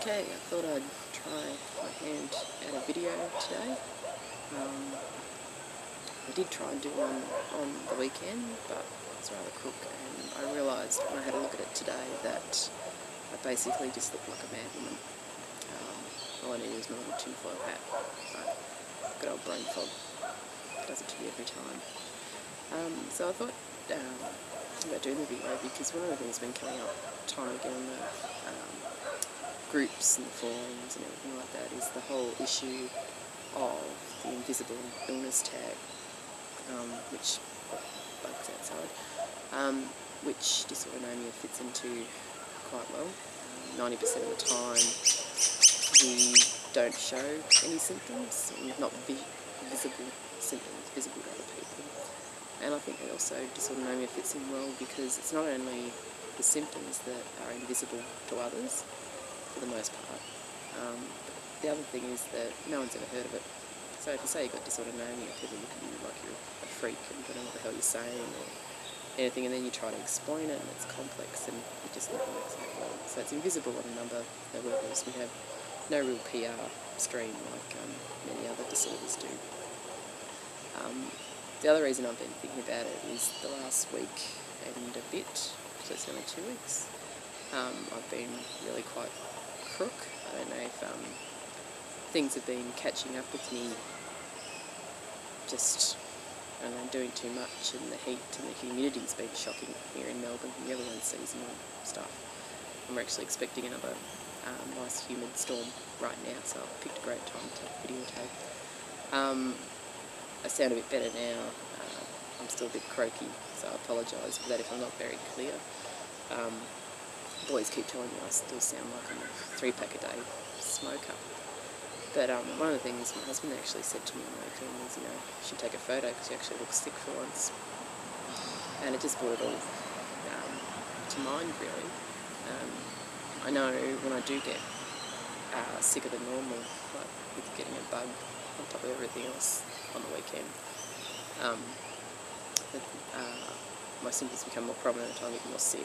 Okay, I thought I'd try my hand at a video today. I did try and do one on the weekend, but it's rather crook, and I realised when I had a look at it today that I basically just look like a mad woman. All I need is my little tinfoil hat, but good old brain fog does it to me every time. So I thought about doing the video because one of the things that's been coming up time and again on the groups and the forums and everything like that is the whole issue of the invisible illness tag, which bugs outside, which dysautonomia fits into quite well. 90% of the time we don't show any symptoms, not visible symptoms, visible to other people. And I think that also dysautonomia fits in well because it's not only the symptoms that are invisible to others, for the most part. The other thing is that no one's ever heard of it. So if you say you've got dysautonomia, people look at you like you're a freak and don't know what the hell you're saying or anything, and then you try to explain it and it's complex and it just never works out well. So it's invisible on a number of levels. We have no real PR stream like many other disorders do. The other reason I've been thinking about it is the last week and a bit, so it's only 2 weeks, I've been really quite crook. I don't know if things have been catching up with me, just, I don't know, doing too much, and the heat and the humidity's been shocking here in Melbourne, the early seasonal stuff. And we're actually expecting another nice humid storm right now, so I've picked a great time to videotape. I sound a bit better now. I'm still a bit croaky, so I apologise for that if I'm not very clear. Boys keep telling me I still sound like I'm a 3-pack a day smoker. But one of the things my husband actually said to me on the weekend was, you should take a photo because you actually look sick for once. And it just brought it all to mind, really. I know when I do get sicker than normal, like with getting a bug on top of everything else on the weekend, my symptoms become more prominent, I get more sick.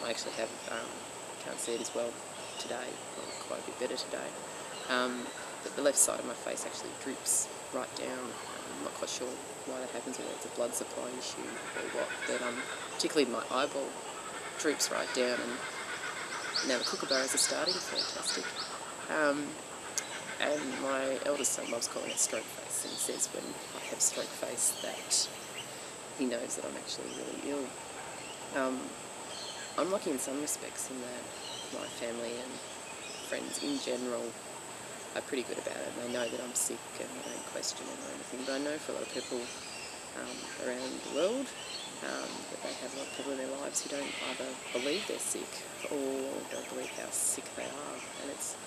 I actually have, can't see it as well today, or quite a bit better today, but the left side of my face actually droops right down. I'm not quite sure why that happens, whether it's a blood supply issue or what, but particularly my eyeball droops right down, and now the kookaburras are starting, fantastic. And my eldest son loves calling it stroke face, and he says when I have stroke face that he knows that I'm actually really ill. I'm lucky in some respects in that my family and friends in general are pretty good about it, and they know that I'm sick and they don't question it or anything. But I know for a lot of people around the world that they have a lot of people in their lives who don't either believe they're sick or don't believe how sick they are, and it's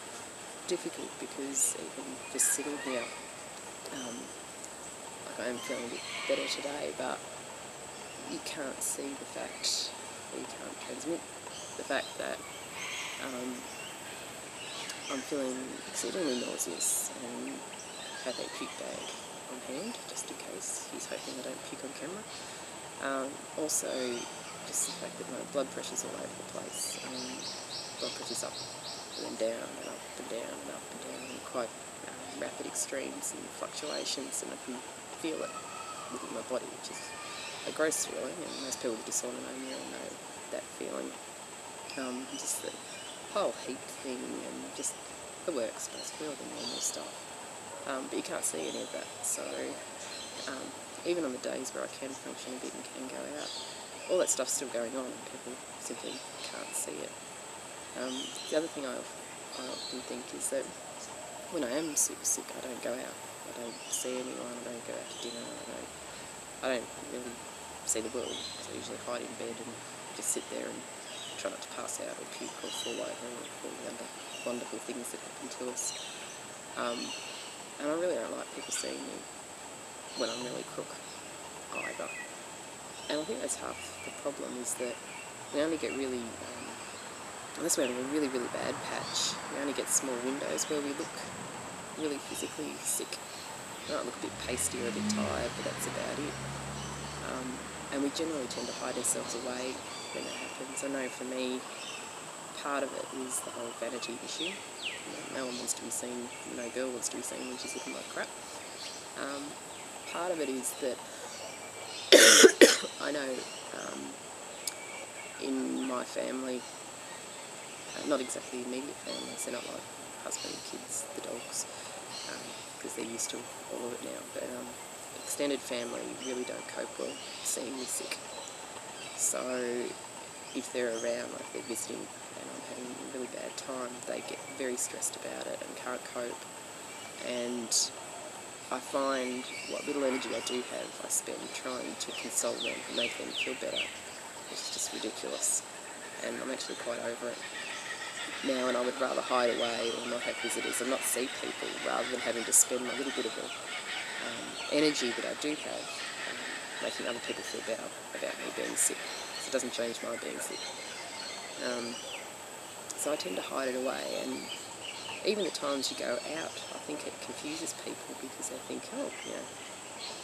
difficult because even just sitting here, like I am feeling a bit better today, but you can't see the fact, or you can't transmit the fact that I'm feeling exceedingly nauseous and have a puke bag on hand, just in case he's hoping I don't puke on camera. Also, just the fact that my blood pressure's all over the place. Blood pressure's up and then down and up and down and up and down, and quite rapid extremes and fluctuations, and I can feel it within my body, which is a gross feeling, and most people with dysautonomia know that feeling. Just the whole heat thing and just the works, basically, all the normal stuff. But you can't see any of that, so even on the days where I can function a bit and can go out, all that stuff's still going on and people simply can't see it. The other thing I often think is that when I am super sick, I don't go out. I don't see anyone, I don't go out to dinner, I don't really see the world, so I usually hide in bed and just sit there and try not to pass out or puke or fall over or all the other wonderful things that happen to us. And I really don't like people seeing me when I'm really crook either. And I think that's half the problem, is that we only get really, unless we're having a really, really bad patch, we only get small windows where we look really physically sick. We might look a bit pasty or a bit tired, but that's about it. And we generally tend to hide ourselves away when that happens. I know for me, part of it is the whole vanity issue. No one wants to be seen, no girl wants to be seen when she's looking like crap. Part of it is that I know in my family, not exactly immediate families, they're not like husband, kids, the dogs, because they're used to all of it now, but extended family really don't cope well seeing me sick. So if they're around, like they're visiting and I'm having a really bad time, they get very stressed about it and can't cope. And I find what little energy I do have, I spend trying to console them and make them feel better, which is just ridiculous. And I'm actually quite over it now, and I would rather hide away or not have visitors and not see people rather than having to spend a little bit of the energy that I do have making other people feel better about me being sick. So it doesn't change my being sick. So I tend to hide it away, and even the times you go out, I think it confuses people because they think, oh, you know,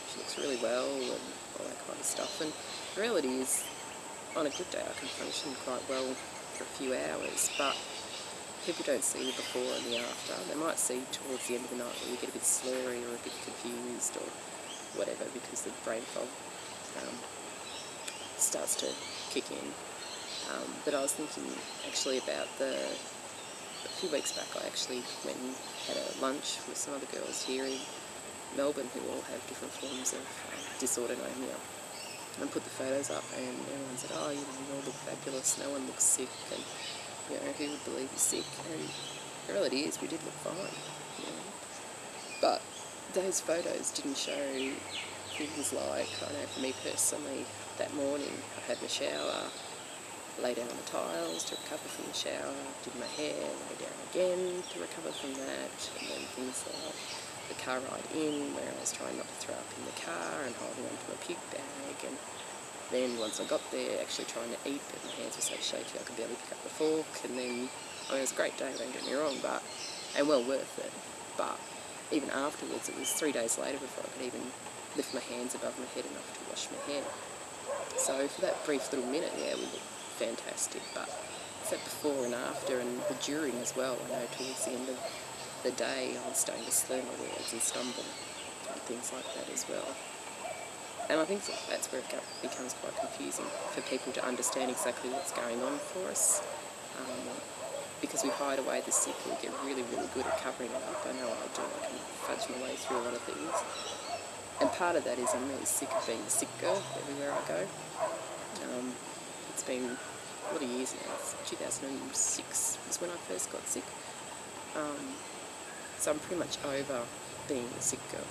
she looks really well and all that kind of stuff. And the reality is, on a good day I can function quite well for a few hours, but people don't see the before and the after. They might see towards the end of the night where you get a bit slurry or a bit confused or whatever because the brain fog starts to kick in. But I was thinking actually about a few weeks back I actually went and had a lunch with some other girls here in Melbourne who all have different forms of dysautonomia, and put the photos up, and everyone said, oh, you know, you all look fabulous, no one looks sick, and you know, who would believe you're sick? And the reality is we did look fine, you know. But those photos didn't show things like, I know for me personally, that morning I had my shower, lay down on the tiles to recover from the shower, did my hair, lay down again to recover from that, and then things like the car ride in where I was trying not to throw up in the car and holding onto a puke bag, and then once I got there actually trying to eat, but my hands were so shaky I could barely pick up the fork. And then, I mean, it was a great day, don't get me wrong, and well worth it, but even afterwards it was 3 days later before I could even lift my hands above my head enough to wash my hair. So for that brief little minute, yeah, we looked fantastic, but it's that before and after, and the during as well. I know towards the end of the day I was starting to slur my words and stumble and things like that as well. And I think that's where it becomes quite confusing for people to understand exactly what's going on for us. Because we hide away the sick, we get really, really good at covering it up. I know I do, I can fudge my way through a lot of things. And part of that is I'm really sick of being the sick girl everywhere I go. It's been a lot of years now. 2006 was when I first got sick. So I'm pretty much over being the sick girl.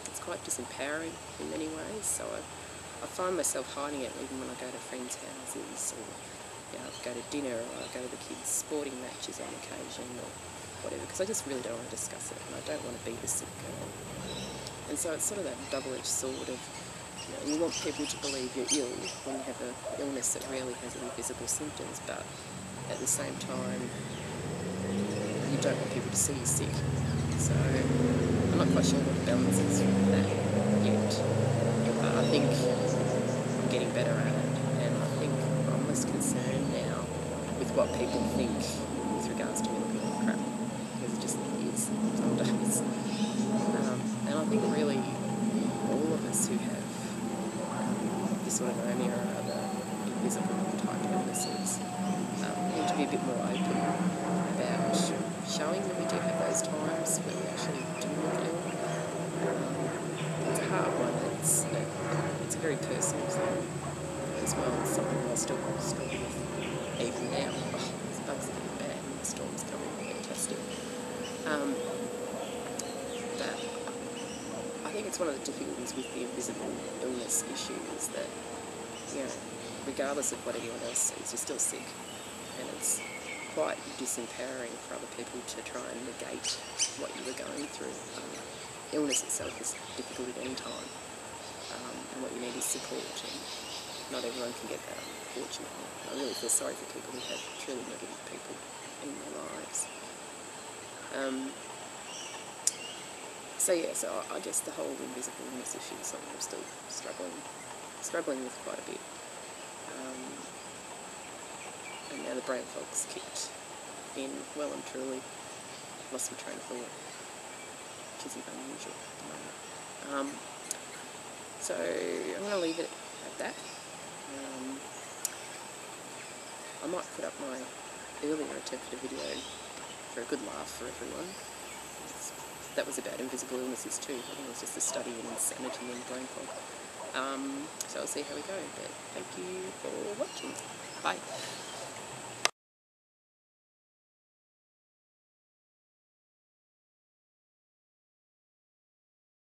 It's quite disempowering in many ways, so I find myself hiding it even when I go to friends' houses, or you know, I go to dinner, or I go to the kids' sporting matches on occasion, or whatever, because I just really don't want to discuss it, and I don't want to be the sick girl. And so it's sort of that double-edged sword of, you know, you want people to believe you're ill when you have an illness that rarely has any visible symptoms, but at the same time, you don't want people to see you sick. So I'm not quite sure what the balance is with that yet. But I think I'm getting better at it, and I think I'm less concerned now with what people think with regards to me looking like crap, because it just is sometimes. And I think really all of us who have dysautonomia or other invisible type illnesses need to be a bit more open about showing that we do have those times where we actually do look ill. It's a hard one. It's a very personal thing as well. It's something I still struggle with even now. Oh, these bugs are getting bad and the storm's coming. Fantastic. But I think it's one of the difficulties with the invisible illness issue is that, you know, regardless of what anyone else sees, you're still sick, and it's quite disempowering for other people to try and negate what you were going through. Illness itself is difficult at any time, and what you need is support, and not everyone can get that, unfortunately. I really feel sorry for people who have truly negative people in their lives. So yeah, so I guess the whole invisible illness issue is something I'm still struggling with quite a bit. and now the brain fog's kicked in well and truly. Lost my train of thought, which isn't unusual at the moment. So I'm going to leave it at that. I might put up my earlier attempted video for a good laugh for everyone. That was about invisible illnesses too. I think it was just a study in insanity and brain fog. So I'll see how we go, but thank you for watching. Bye.